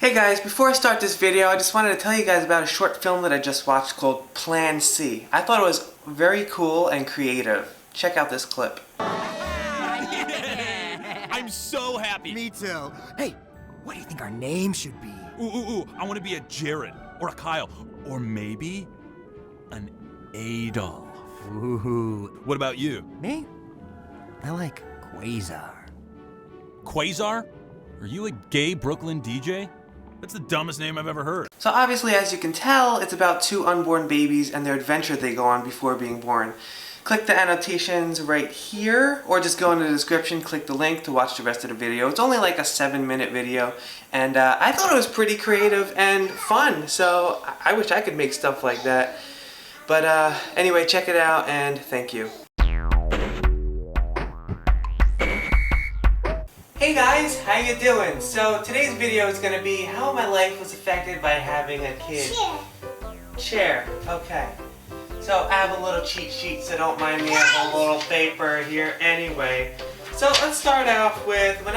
Hey guys, before I start this video, I just wanted to tell you guys about a short film that I just watched called Plan C. I thought it was very cool and creative. Check out this clip. I'm so happy. Me too. Hey, what do you think our name should be? Ooh, I want to be a Jared or a Kyle or maybe an Adolf. Ooh. What about you? Me? I like Quasar. Quasar? Are you a gay Brooklyn DJ? That's the dumbest name I've ever heard. So obviously, as you can tell, it's about two unborn babies and their adventure they go on before being born. Click the annotations right here, or just go in the description, click the link to watch the rest of the video. It's only like a 7-minute video, and I thought it was pretty creative and fun, so I wish I could make stuff like that. But anyway, check it out, and thank you. Hey guys, how you doing? So today's video is going to be how my life was affected by having a kid. Chair. Okay. So I have a little cheat sheet, so don't mind me. I have a little paper here anyway. So let's start off with when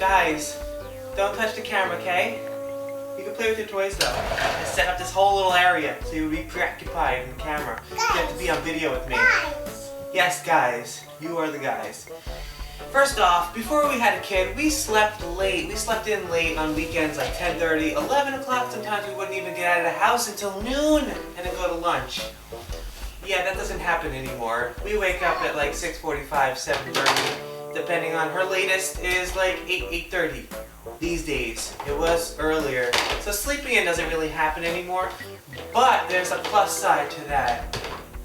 guys, don't touch the camera, okay? You can play with your toys though. I set up this whole little area so you'll be preoccupied in the camera. You have to be on video with me. Yes, guys. You are the guys. First off, before we had a kid, we slept late. We slept in late on weekends, like 10:30, 11 o'clock. Sometimes we wouldn't even get out of the house until noon and then go to lunch. Yeah, that doesn't happen anymore. We wake up at like 6:45, 7:30, depending on her latest is like 8:30 these days. It was earlier. So sleeping in doesn't really happen anymore, but there's a plus side to that.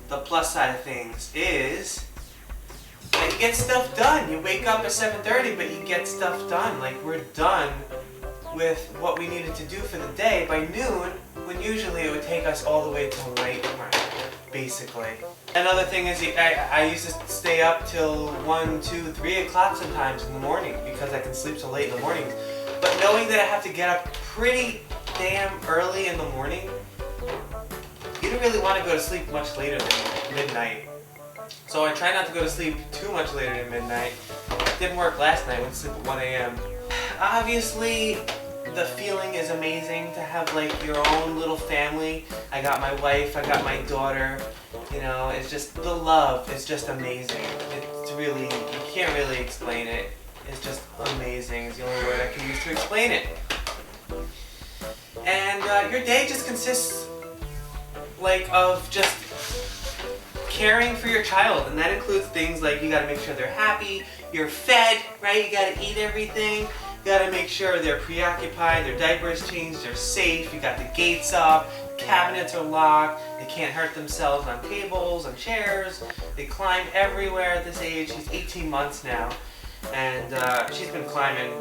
The plus side of things is you get stuff done. You wake up at 7:30, but you get stuff done. Like, we're done with what we needed to do for the day by noon, when usually it would take us all the way till night, basically. Another thing is I used to stay up till 1, 2, 3 o'clock sometimes in the morning because I can sleep so late in the mornings. But knowing that I have to get up pretty damn early in the morning, you don't really want to go to sleep much later than midnight. So I try not to go to sleep too much later than midnight. It didn't work last night. I went to sleep at 1 a.m. Obviously, the feeling is amazing to have like your own little family. I got my wife, I got my daughter. You know, it's just, the love is just amazing. It's really, you can't really explain it. It's just amazing is the only word I can use to explain it. And your day just consists like of just caring for your child, and that includes things like you gotta make sure they're happy, you're fed, right? You gotta eat everything. You gotta make sure they're preoccupied, their diapers changed, they're safe, you got the gates up, cabinets are locked, they can't hurt themselves on tables, on chairs, they climb everywhere at this age. She's 18 months now, and she's been climbing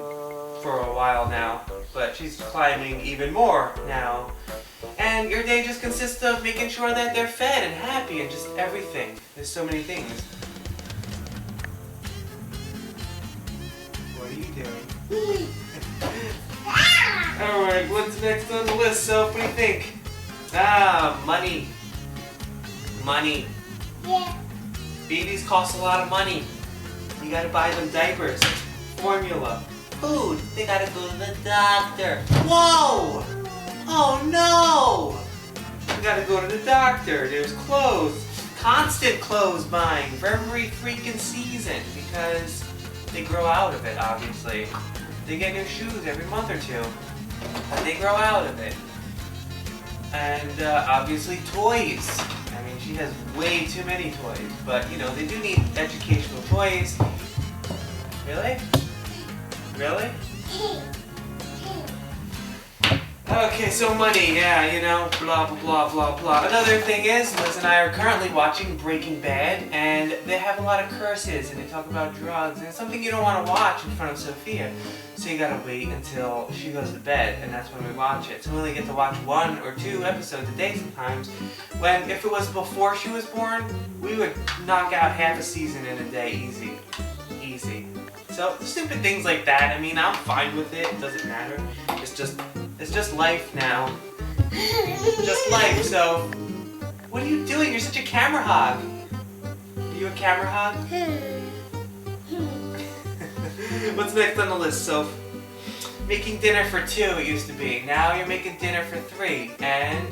for a while now, but she's climbing even more now. And your day just consists of making sure that they're fed and happy and just everything. There's so many things. What are you doing? Alright, what's next on the list, Soph? What do you think? Money. Money. Yeah. Babies cost a lot of money. You gotta buy them diapers, formula, food. They gotta go to the doctor. Whoa! Oh no! You gotta go to the doctor. There's clothes. Constant clothes buying for every freaking season because they grow out of it, obviously. They get new shoes every month or two. And they grow out of it. And obviously toys. I mean, she has way too many toys. But, you know, they do need educational toys. Really? Really? Okay, so money, yeah, you know, blah, blah, blah, blah, blah. Another thing is, Liz and I are currently watching Breaking Bad, and they have a lot of curses, and they talk about drugs, and it's something you don't want to watch in front of Sophia. So you gotta wait until she goes to bed, and that's when we watch it. So we only get to watch 1 or 2 episodes a day sometimes, when if it was before she was born, we would knock out half a season in a day easy. Easy. So, stupid things like that, I mean, I'm fine with it, it doesn't matter. It's just life now. Just life, so what are you doing? You're such a camera hog. Are you a camera hog? What's next on the list, Soph? making dinner for 2 it used to be. Now you're making dinner for 3, and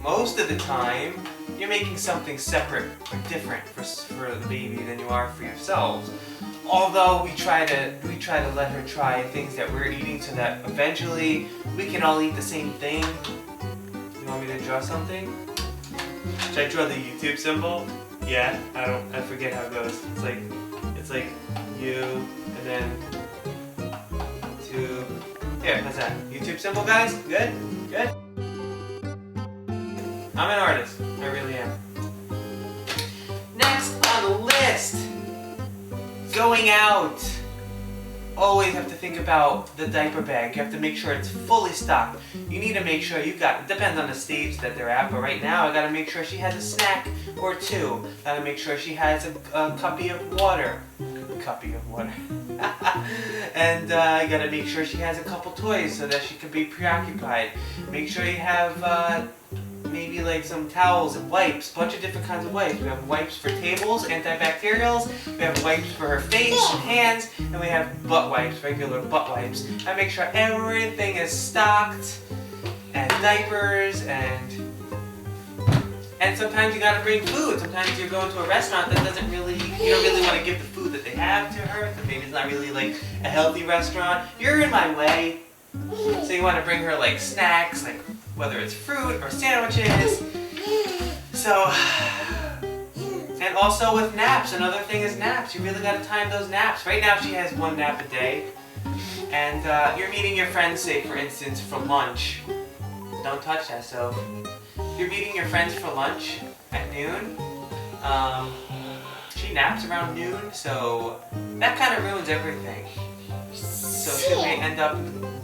most of the time you're making something separate or different for the baby than you are for yourselves. Although we try to let her try things that we're eating so that eventually we can all eat the same thing. You want me to draw something? Should I draw the YouTube symbol? Yeah, I forget how it goes. It's like you and then tube. Here, how's that? YouTube symbol, guys? Good? Good? I'm an artist. I really am. Next on the list, going out. Always have to think about the diaper bag. You have to make sure it's fully stocked. You need to make sure you got, it depends on the stage that they're at, but right now I gotta make sure she has a snack or 2. Gotta make sure she has a cuppy of water. Cuppy of water. And I gotta make sure she has a couple toys so that she can be preoccupied. Make sure you have maybe like some towels and wipes, bunch of different kinds of wipes. We have wipes for tables, antibacterials, we have wipes for her face and hands, and we have butt wipes, regular butt wipes. I make sure everything is stocked, and diapers, and sometimes you gotta bring food. Sometimes you're going to a restaurant that doesn't really, you don't really want to give the food that they have to her, so maybe it's not really like a healthy restaurant. You're in my way. So you want to bring her like snacks, like whether it's fruit or sandwiches. So, and also with naps, another thing is naps. You really got to time those naps. Right now she has 1 nap a day. And you're meeting your friends, say for instance, for lunch. Don't touch that, so. You're meeting your friends for lunch at noon. She naps around noon, so that kind of ruins everything. So she may end up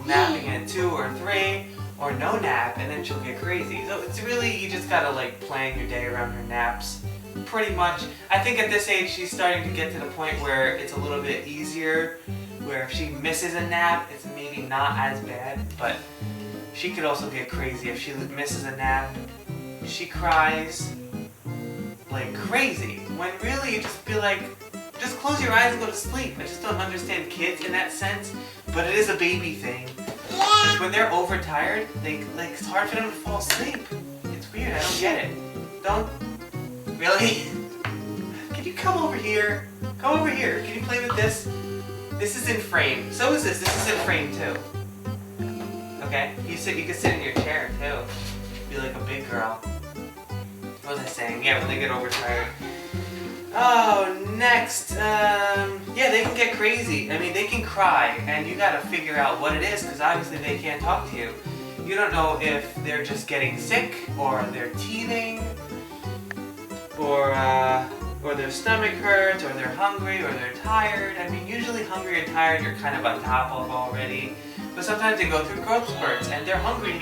napping at 2 or 3, or no nap, and then she'll get crazy. So it's really, you just gotta like plan your day around her naps. Pretty much. I think at this age she's starting to get to the point where it's a little bit easier, where if she misses a nap, it's maybe not as bad, but she could also get crazy. If she misses a nap, she cries like crazy. When really you just be like, just close your eyes and go to sleep. I just don't understand kids in that sense, but it is a baby thing. Like when they're overtired, it's hard for them to fall asleep. It's weird, I don't get it. Don't, really? Can you come over here? Come over here, can you play with this? This is in frame, so is this is in frame too. Okay, you can sit in your chair too. Be like a big girl. What was I saying? Yeah, when they get overtired. Oh, next, yeah, they can get crazy. I mean, they can cry, and you gotta figure out what it is, because obviously they can't talk to you. You don't know if they're just getting sick, or they're teething, or their stomach hurts, or they're hungry, or they're tired. I mean, usually hungry and tired you're kind of on top of already, but sometimes they go through growth spurts, and they're hungry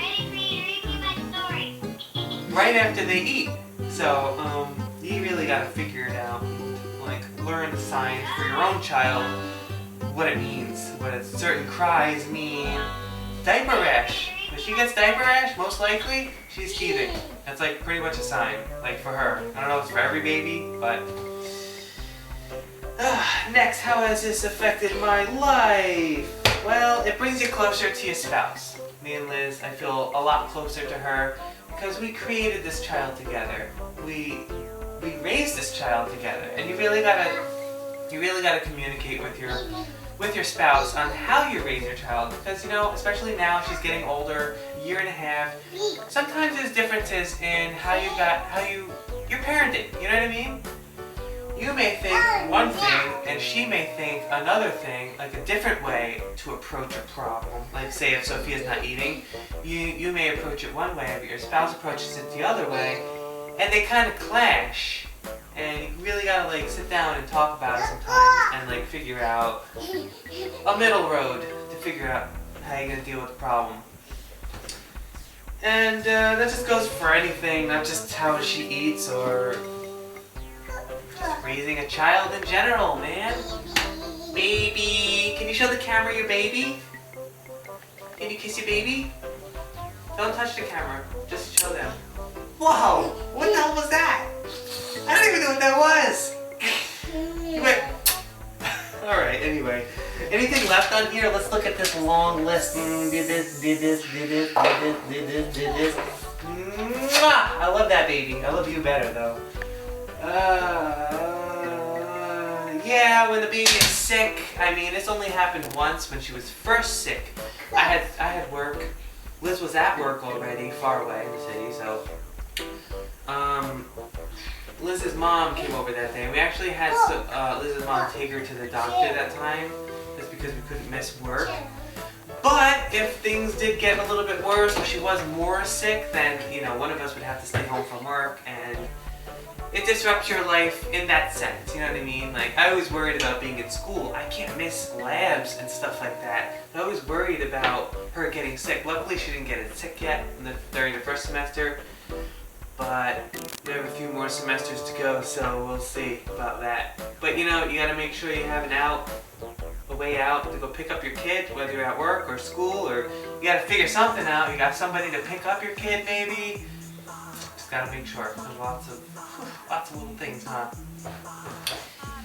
right after they eat. So, you really gotta figure it out, like learn the signs for your own child, what it means, what certain cries mean. Diaper rash. If she gets diaper rash, most likely she's teething. That's like pretty much a sign, like for her. I don't know if it's for every baby, but. Next, how has this affected my life? Well, it brings you closer to your spouse. Me and Liz, I feel a lot closer to her because we created this child together. We raised this child together, and you really gotta communicate with your spouse on how you raise your child, because you know, especially now she's getting older, 1.5 years. Sometimes there's differences in how you're parenting. You know what I mean? You may think one thing, and she may think another thing, like a different way to approach a problem. Like say if Sophia's not eating, you may approach it one way, but your spouse approaches it the other way, and they kind of clash. And you really gotta like sit down and talk about it sometimes, and like figure out a middle road to figure out how you're gonna deal with the problem. And that just goes for anything, not just how she eats or just raising a child in general, man. Baby, can you show the camera your baby? Can you kiss your baby? Don't touch the camera, just show them. Whoa, what the hell was that? I don't even know what that was. You went. Alright, anyway. Anything left on here? Let's look at this long list. Did this, did this, did this, did this, did this, did this. Mwah! I love that baby. I love you better though. Yeah, when the baby is sick. I mean, this only happened once when she was first sick. I had work. Liz was at work already, far away in the city, so Liz's mom came over that day. We actually had Liz's mom take her to the doctor that time, just because we couldn't miss work. But if things did get a little bit worse, or she was more sick, then you know one of us would have to stay home from work, and it disrupts your life in that sense. You know what I mean? Like I was worried about being in school. I can't miss labs and stuff like that. I was worried about her getting sick. Luckily, she didn't get sick yet during the first semester. But we have a few more semesters to go, so we'll see about that. But you know, you gotta make sure you have a way out to go pick up your kid, whether you're at work or school, or you gotta figure something out. You got somebody to pick up your kid, maybe. Just gotta make sure. There's lots of little things, huh?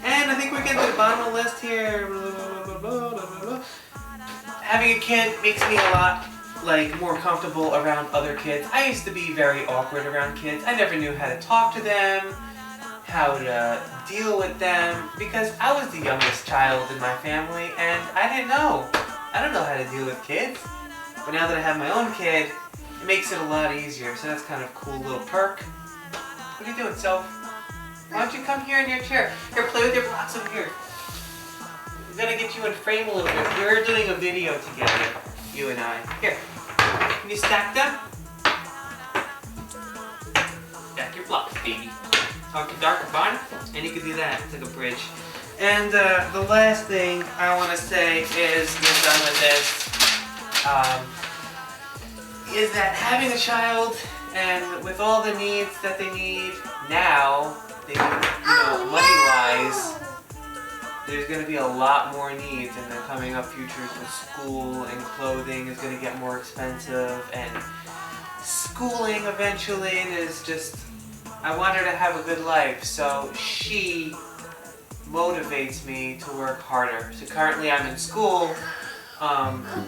And I think we're getting to the bottom of the list here. Having a kid makes me a lot more comfortable around other kids. I used to be very awkward around kids. I never knew how to talk to them, how to deal with them, because I was the youngest child in my family and I didn't know. I don't know how to deal with kids. But now that I have my own kid, it makes it a lot easier. So that's kind of a cool little perk. What are you doing, Soph? Why don't you come here in your chair? Here, play with your blocks over here. I'm gonna get you in frame a little bit. We're doing a video together, you and I. Here, can you stack them? Stack your blocks, baby. Talk to dark fun, and you can do that. It's like a bridge. And the last thing I want to say is, we're done with this, is that having a child, and with all the needs that they need now, they need, you know, money-wise, there's going to be a lot more needs in the coming up futures with school, and clothing is going to get more expensive, and schooling eventually is just, I want her to have a good life, so she motivates me to work harder. So currently I'm in school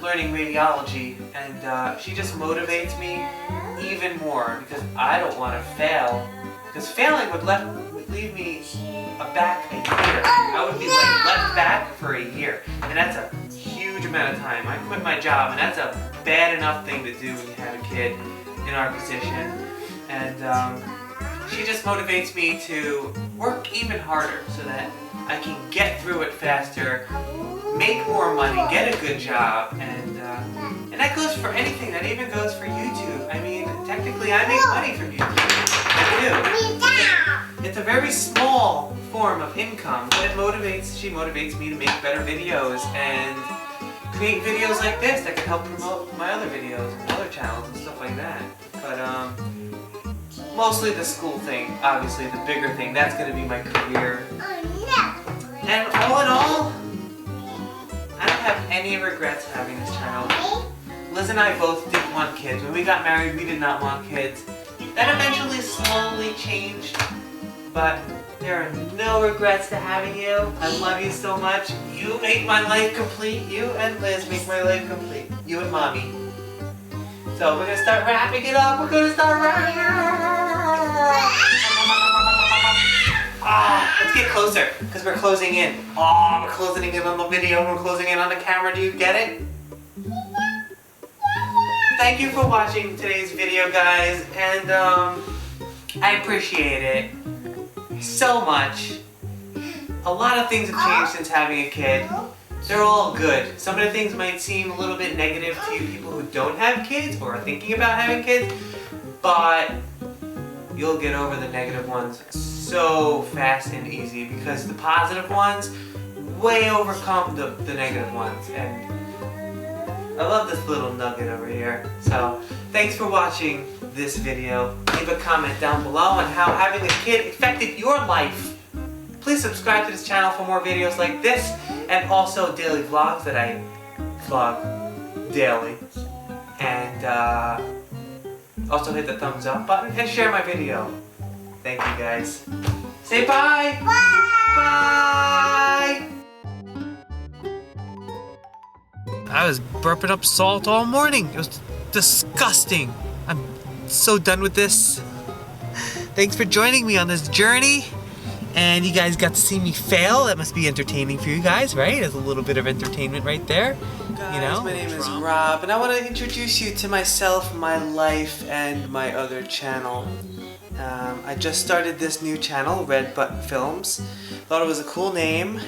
learning radiology, and she just motivates me even more because I don't want to fail, because failing would leave me back a year. I would be left back for a year, and that's a huge amount of time. I quit my job, and that's a bad enough thing to do when you have a kid in our position, and she just motivates me to work even harder so that I can get through it faster, make more money, get a good job, and that goes for anything. That even goes for YouTube. I mean, technically I make money from YouTube. I do. It's a very small form of income, but she motivates me to make better videos and create videos like this that can help promote my other videos and other channels and stuff like that. But mostly the school thing, obviously the bigger thing, that's going to be my career. And all in all, I don't have any regrets having this child. Liz and I both didn't want kids. When we got married, we did not want kids. That eventually slowly changed, but there are no regrets to having you. I love you so much. You make my life complete. You and Liz make my life complete. You and Mommy. So we're going to start wrapping it up. We're going to start wrapping it up. Let's get closer, because we're closing in. We're closing in on the video. We're closing in on the camera. Do you get it? Thank you for watching today's video, guys, and I appreciate it so much. A lot of things have changed since having a kid. They're all good. Some of the things might seem a little bit negative to you people who don't have kids or are thinking about having kids, but you'll get over the negative ones so fast and easy, because the positive ones way overcome the negative ones. And I love this little nugget over here. So thanks for watching this video. Leave a comment down below on how having a kid affected your life. Please subscribe to this channel for more videos like this, and also daily vlogs that I vlog daily. And also hit the thumbs up button and share my video. Thank you, guys. Say bye! Bye! Bye! I was burping up salt all morning. It was disgusting. I'm so done with this. Thanks for joining me on this journey. And you guys got to see me fail. That must be entertaining for you guys, right? There's a little bit of entertainment right there. Guys, you know? My name is Rob, and I want to introduce you to myself, my life, and my other channel. I just started this new channel, Red Button Films. Thought it was a cool name.